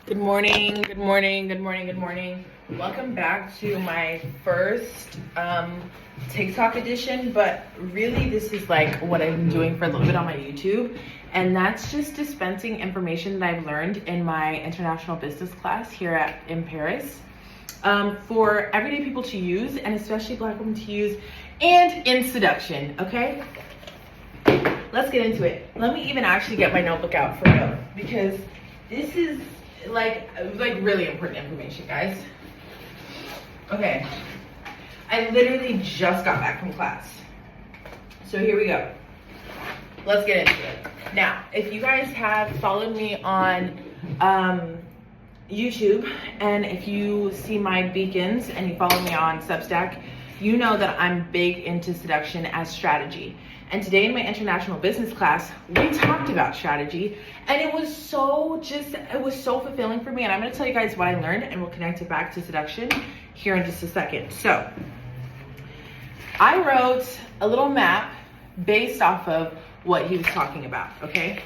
Good morning, good morning, good morning, good morning. Welcome back to my first TikTok edition, but really this is like what I've been doing for a little bit on my YouTube, and that's just dispensing information that I've learned in my international business class here in Paris for everyday people to use, and especially Black women to use, and in seduction, okay? Let's get into it. Let me even actually get my notebook out for real, because this is like really important information, guys. Okay, I literally just got back from class, so here we go. Let's get into it. Now, if you guys have followed me on YouTube, and if you see my beacons and you follow me on Substack, you know that I'm big into seduction as strategy. And today in my international business class, we talked about strategy, and it was so fulfilling for me. And I'm gonna tell you guys what I learned, and we'll connect it back to seduction here in just a second. So I wrote a little map based off of what he was talking about, okay?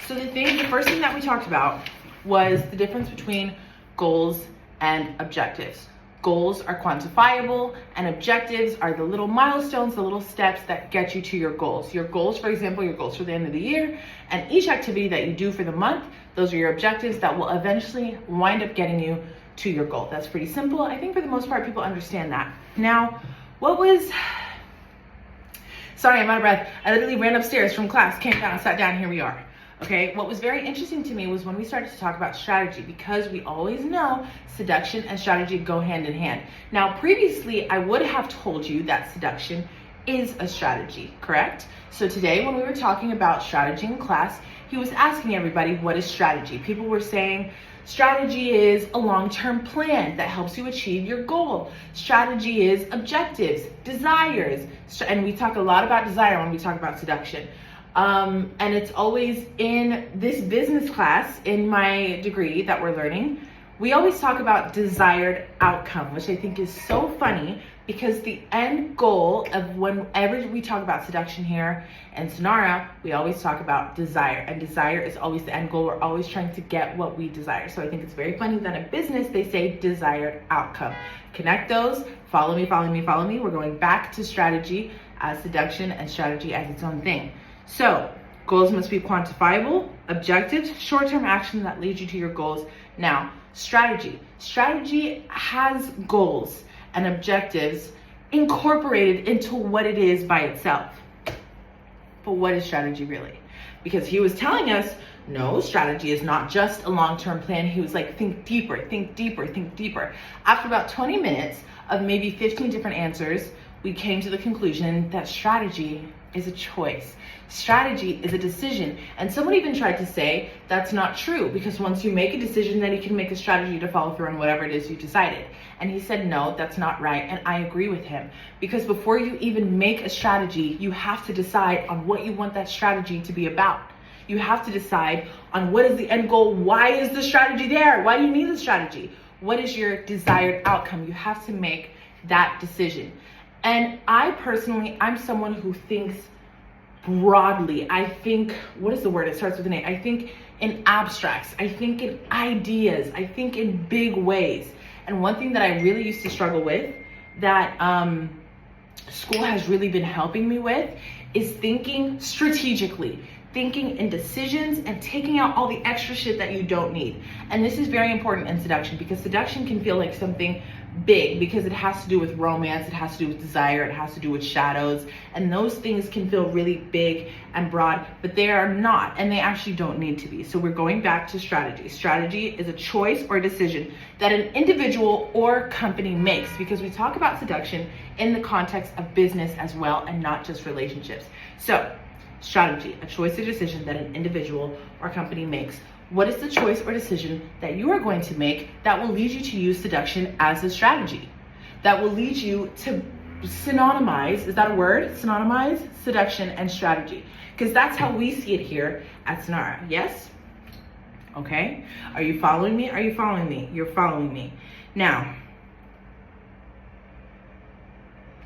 So the first thing that we talked about was the difference between goals and objectives. Goals are quantifiable, and objectives are the little milestones, the little steps that get you to your goals. Your goals, for example, your goals for the end of the year, and each activity that you do for the month, those are your objectives that will eventually wind up getting you to your goal. That's pretty simple. I think for the most part, people understand that. Now, sorry, I'm out of breath. I literally ran upstairs from class, came down, sat down, here we are. Okay, what was very interesting to me was when we started to talk about strategy, because we always know seduction and strategy go hand in hand. Now, previously, I would have told you that seduction is a strategy, correct? So today, when we were talking about strategy in class, he was asking everybody, what is strategy? People were saying, strategy is a long-term plan that helps you achieve your goal. Strategy is objectives, desires, and we talk a lot about desire when we talk about seduction. And it's always in this business class, in my degree that we're learning, we always talk about desired outcome, which I think is so funny, because the end goal of whenever we talk about seduction here and Sonara, we always talk about desire, and desire is always the end goal. We're always trying to get what we desire. So I think it's very funny that in business, they say desired outcome. Connect those, follow me, follow me, follow me. We're going back to strategy as seduction and strategy as its own thing. So goals must be quantifiable, objectives, short-term action that leads you to your goals. Now, strategy has goals and objectives incorporated into what it is by itself. But what is strategy really? Because he was telling us, no, strategy is not just a long-term plan. He was like, think deeper, think deeper, think deeper. After about 20 minutes of maybe 15 different answers, we came to the conclusion that strategy is a choice. Strategy is a decision. And someone even tried to say that's not true, because once you make a decision, then you can make a strategy to follow through on whatever it is you decided. And he said, no, that's not right. And I agree with him, because before you even make a strategy, you have to decide on what you want that strategy to be about. You have to decide on what is the end goal. Why is the strategy there? Why do you need the strategy? What is your desired outcome? You have to make that decision. And I personally, I'm someone who thinks broadly. I think, what is the word? It starts with an A. I think in abstracts. I think in ideas. I think in big ways. And one thing that I really used to struggle with, that school has really been helping me with, is thinking strategically. Thinking in decisions and taking out all the extra shit that you don't need. And this is very important in seduction, because seduction can feel like something big, because it has to do with romance, it has to do with desire, it has to do with shadows, and those things can feel really big and broad, but they are not, and they actually don't need to be. So we're going back to strategy. Strategy is a choice or a decision that an individual or company makes, because we talk about seduction in the context of business as well, and not just relationships. So strategy, a choice or decision that an individual or company makes. What is the choice or decision that you are going to make that will lead you to use seduction as a strategy? That will lead you to synonymize, is that a word? Synonymize seduction and strategy. Because that's how we see it here at Sonara. Yes? Okay. Are you following me? Are you following me? You're following me. Now,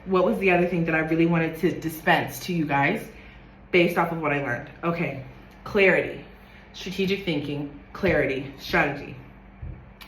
what was the other thing that I really wanted to dispense to you guys based off of what I learned? Okay. Clarity. Strategic thinking, clarity, strategy.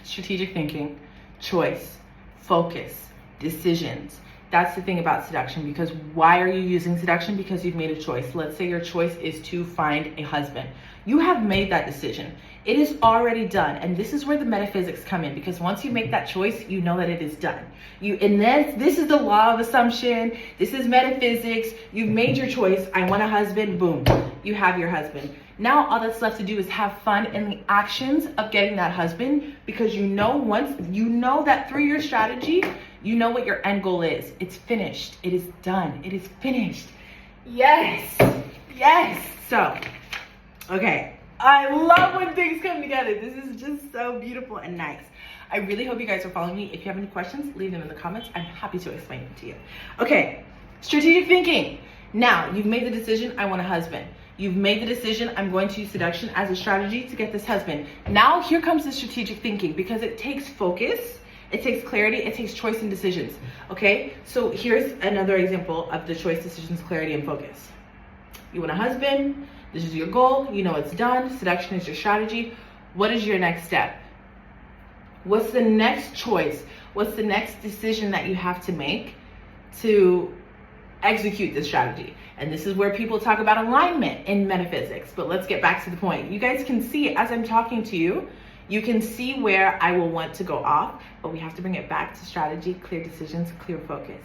strategic thinking, choice, focus, decisions. That's the thing about seduction, because why are you using seduction? Because you've made a choice. Let's say your choice is to find a husband. You have made that decision. It is already done. And this is where the metaphysics come in, because once you make that choice, you know that it is done. And then this is the law of assumption. This is metaphysics. You've made your choice. I want a husband. Boom. You have your husband. Now all that's left to do is have fun in the actions of getting that husband, because you know that through your strategy, you know what your end goal is. It's finished. It is done. It is finished. Yes. Yes. So, okay. I love when things come together. This is just so beautiful and nice. I really hope you guys are following me. If you have any questions, leave them in the comments. I'm happy to explain them to you. Okay. Strategic thinking. Now, you've made the decision, I want a husband. You've made the decision, I'm going to use seduction as a strategy to get this husband. Now, here comes the strategic thinking, because it takes focus. It takes clarity, it takes choice and decisions, okay? So here's another example of the choice, decisions, clarity, and focus. You want a husband, this is your goal, you know it's done, seduction is your strategy. What is your next step? What's the next choice? What's the next decision that you have to make to execute this strategy? And this is where people talk about alignment in metaphysics, but let's get back to the point. You guys can see as I'm talking to you, you can see where I will want to go off, but we have to bring it back to strategy, clear decisions, clear focus.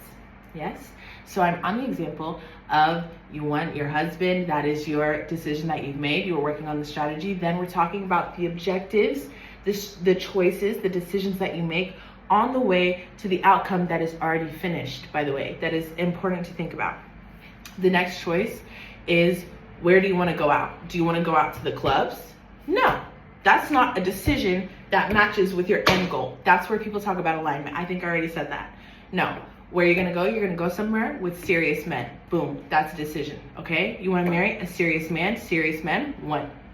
Yes? So I'm on the example of you want your husband. That is your decision that you've made. You're working on the strategy. Then we're talking about the objectives, the choices, the decisions that you make on the way to the outcome that is already finished, by the way. That is important to think about. The next choice is, where do you want to go out? Do you want to go out to the clubs? No. That's not a decision that matches with your end goal. That's where people talk about alignment. I think I already said that. No. Where you're going to go, you're going to go somewhere with serious men. Boom. That's a decision. Okay? You want to marry a serious man. Serious men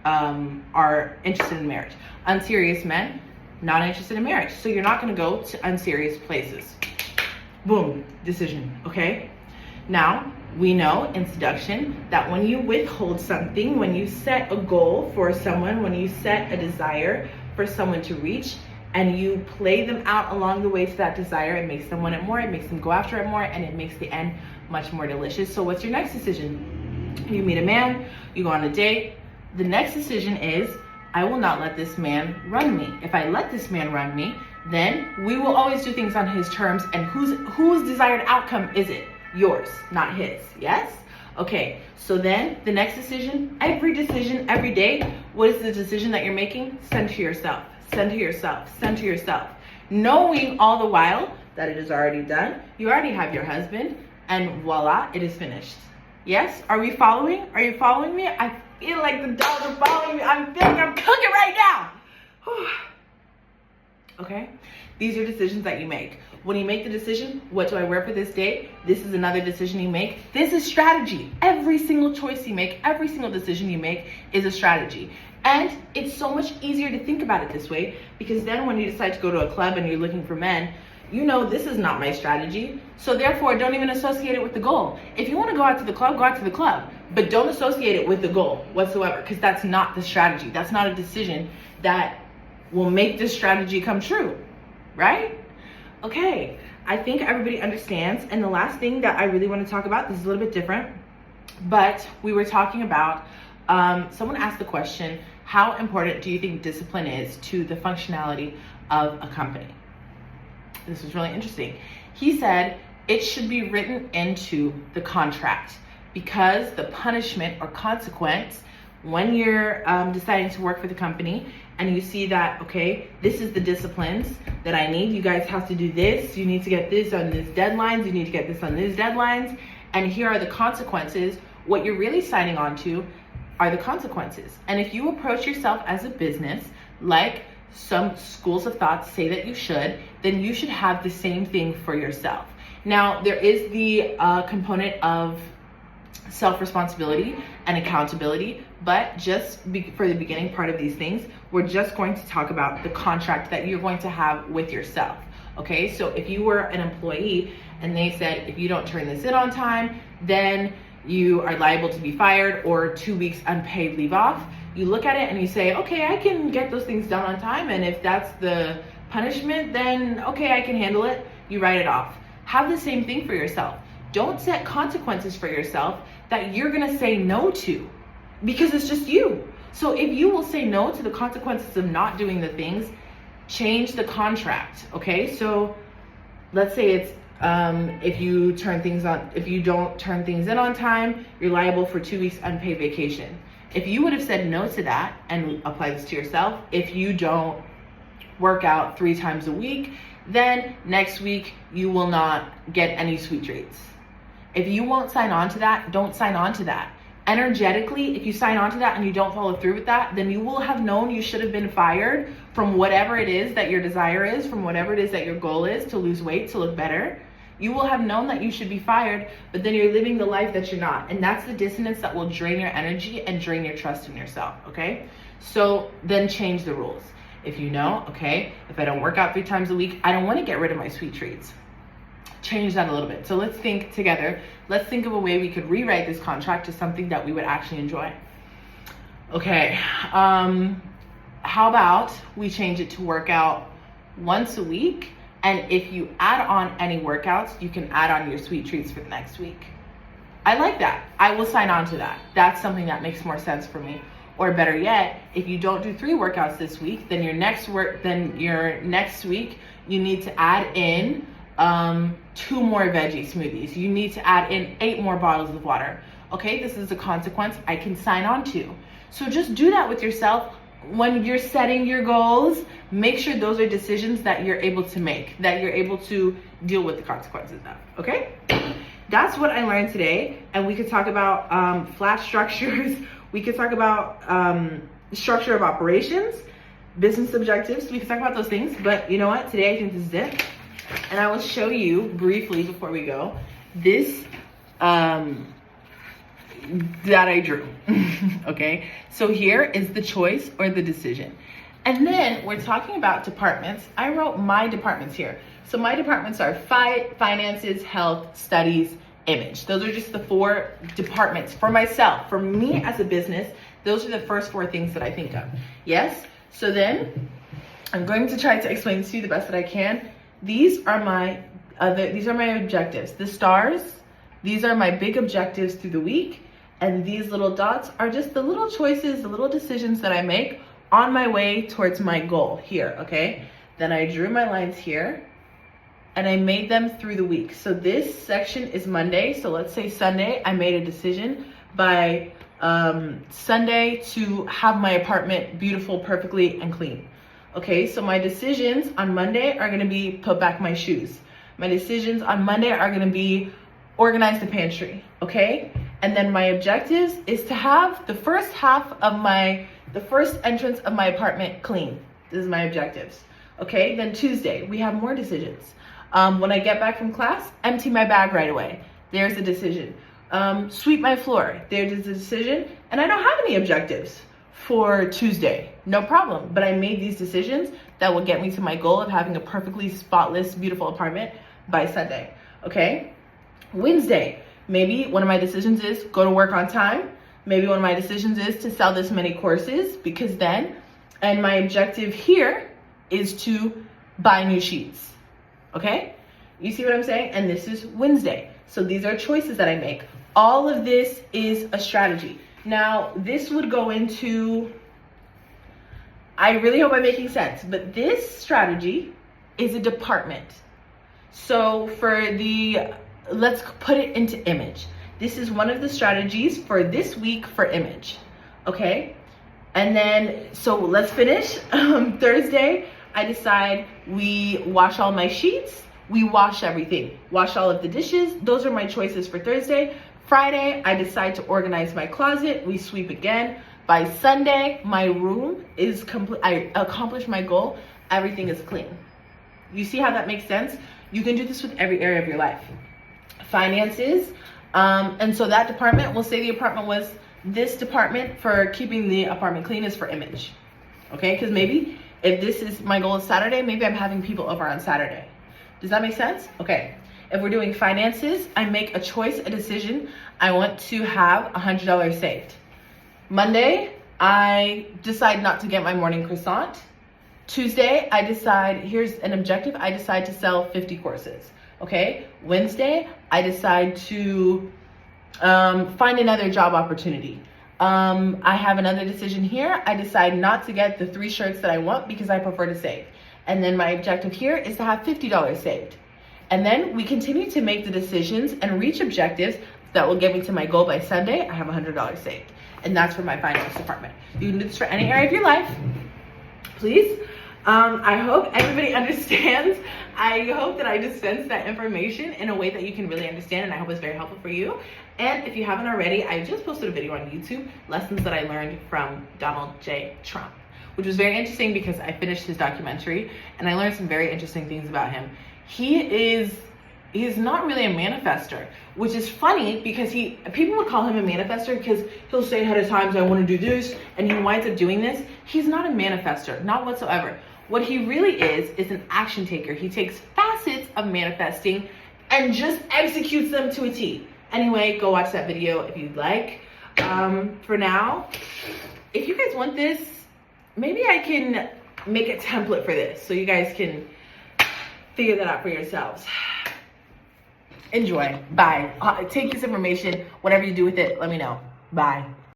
are interested in marriage. Unserious men, not interested in marriage. So you're not going to go to unserious places. Boom. Decision. Okay? Now, we know in seduction that when you withhold something, when you set a goal for someone, when you set a desire for someone to reach, and you play them out along the way to that desire, it makes them want it more, it makes them go after it more, and it makes the end much more delicious. So what's your next decision? You meet a man, you go on a date. The next decision is, I will not let this man run me. If I let this man run me, then we will always do things on his terms. And whose desired outcome is it? Yours, not his. Yes? Okay, so then the next decision, every day, what is the decision that you're making? Send to yourself, send to yourself, send to yourself. Knowing all the while that it is already done, you already have your husband, and voila, it is finished. Yes? Are we following? Are you following me? I feel like the dogs are following me. I'm feeling I'm cooking right now. Whew. Okay? These are decisions that you make. When you make the decision, what do I wear for this date? This is another decision you make. This is strategy. Every single choice you make, every single decision you make is a strategy. And it's so much easier to think about it this way, because then when you decide to go to a club and you're looking for men, you know this is not my strategy. So therefore, don't even associate it with the goal. If you want to go out to the club, go out to the club. But don't associate it with the goal whatsoever, because that's not the strategy. That's not a decision that will make this strategy come true, right? Okay, I think everybody understands. And the last thing that I really want to talk about, this is a little bit different, but we were talking about, someone asked the question, how important do you think discipline is to the functionality of a company? This was really interesting. He said it should be written into the contract, because the punishment or consequence when you're deciding to work for the company and you see that, okay, this is the disciplines that I need. You guys have to do this. You need to get this on these deadlines. You need to get this on these deadlines. And here are the consequences. What you're really signing on to are the consequences. And if you approach yourself as a business, like some schools of thought say that you should, then you should have the same thing for yourself. Now, there is the component of self-responsibility and accountability, but just for the beginning part of these things, we're just going to talk about the contract that you're going to have with yourself. Okay, so if you were an employee and they said, if you don't turn this in on time, then you are liable to be fired or 2 weeks unpaid leave off, you look at it and you say, okay, I can get those things done on time, and if that's the Punishment, then okay, I can handle it. You write it off. Have the same thing for yourself. Don't set consequences for yourself that you're gonna say no to, because it's just you. So if you will say no to the consequences of not doing the things, change the contract, okay? So let's say it's if you don't turn things in on time, you're liable for 2 weeks unpaid vacation. If you would have said no to that, and apply this to yourself, if you don't work out 3 times a week, then next week you will not get any sweet treats. If you won't sign on to that, don't sign on to that. Energetically, if you sign on to that and you don't follow through with that, then you will have known you should have been fired from whatever it is that your desire is, from whatever it is that your goal is, to lose weight, to look better. You will have known that you should be fired, but then you're living the life that you're not. And that's the dissonance that will drain your energy and drain your trust in yourself, okay? So then change the rules. If you know, okay, if I don't work out 3 times a week, I don't want to get rid of my sweet treats. Change that a little bit. So let's think together. Let's think of a way we could rewrite this contract to something that we would actually enjoy. Okay, how about we change it to work out once a week, and if you add on any workouts, you can add on your sweet treats for the next week. I like that. I will sign on to that. That's something that makes more sense for me. Or better yet, if you don't do 3 workouts this week, then your next week you need to add in 2 more veggie smoothies. You need to add in 8 more bottles of water. Okay, this is a consequence I can sign on to. So just do that with yourself. When you're setting your goals, make sure those are decisions that you're able to make, that you're able to deal with the consequences of, okay? That's what I learned today. And we could talk about flat structures. We could talk about structure of operations, business objectives. We could talk about those things, but you know what? Today I think this is it. And I will show you briefly before we go, this that I drew, okay? So here is the choice or the decision. And then we're talking about departments. I wrote my departments here. So my departments are finances, health, studies, image. Those are just the 4 departments for myself. For me as a business, those are the first 4 things that I think of. Yes? So then I'm going to try to explain this to you the best that I can. These are my objectives. The stars, these are my big objectives through the week. And these little dots are just the little choices, the little decisions that I make on my way towards my goal here, okay? Then I drew my lines here and I made them through the week. So this section is Monday. So let's say Sunday, I made a decision by Sunday to have my apartment beautiful, perfectly, and clean. Okay, so my decisions on Monday are gonna be put back my shoes. My decisions on Monday are gonna be organize the pantry, okay? And then my objectives is to have the first entrance of my apartment clean. This is my objectives. Okay, then Tuesday, we have more decisions. When I get back from class, empty my bag right away. There's a decision. Sweep my floor. There's a decision. And I don't have any objectives for Tuesday. No problem. But I made these decisions that will get me to my goal of having a perfectly spotless, beautiful apartment by Sunday. Okay? Wednesday, maybe one of my decisions is go to work on time. Maybe one of my decisions is to sell this many courses because then, and my objective here is to buy new sheets. Okay? You see what I'm saying? And this is Wednesday. So these are choices that I make. All of this is a strategy. Now, this would go into, I really hope I'm making sense, but this strategy is a department. So let's put it into image. This is one of the strategies for this week for image, okay? And then, so let's finish. Thursday, I decide we wash all my sheets, we wash everything, wash all of the dishes. Those are my choices for Thursday. Friday, I decide to organize my closet, we sweep again. By Sunday, my room is complete, I accomplished my goal, everything is clean. You see how that makes sense? You can do this with every area of your life. Finances, and so that department, we'll say the apartment was, this department for keeping the apartment clean is for image, okay? Because maybe if this is my goal is Saturday, maybe I'm having people over on Saturday. Does that make sense? Okay. If we're doing finances, I make a choice, a decision. I want to have $100 saved. Monday, I decide not to get my morning croissant. Tuesday, I decide, here's an objective, I decide to sell 50 courses, okay? Wednesday, I decide to find another job opportunity. I have another decision here. I decide not to get the 3 shirts that I want because I prefer to save. And then my objective here is to have $50 saved. And then we continue to make the decisions and reach objectives that will get me to my goal by Sunday. I have $100 saved. And that's for my finance department. You can do this for any area of your life, please. I hope everybody understands. I hope that I dispensed that information in a way that you can really understand, and I hope it's very helpful for you. And if you haven't already, I just posted a video on YouTube, lessons that I learned from Donald J. Trump, which was very interesting because I finished his documentary and I learned some very interesting things about him. He's not really a manifester, which is funny because people would call him a manifester because he'll say ahead of times, I want to do this, and he winds up doing this. He's not a manifester, not whatsoever. What he really is an action taker. He takes facets of manifesting and just executes them to a T. Anyway, go watch that video if you'd like. For now, if you guys want this, maybe I can make a template for this so you guys can figure that out for yourselves. Enjoy. Bye. Take this information. Whatever you do with it, let me know. Bye.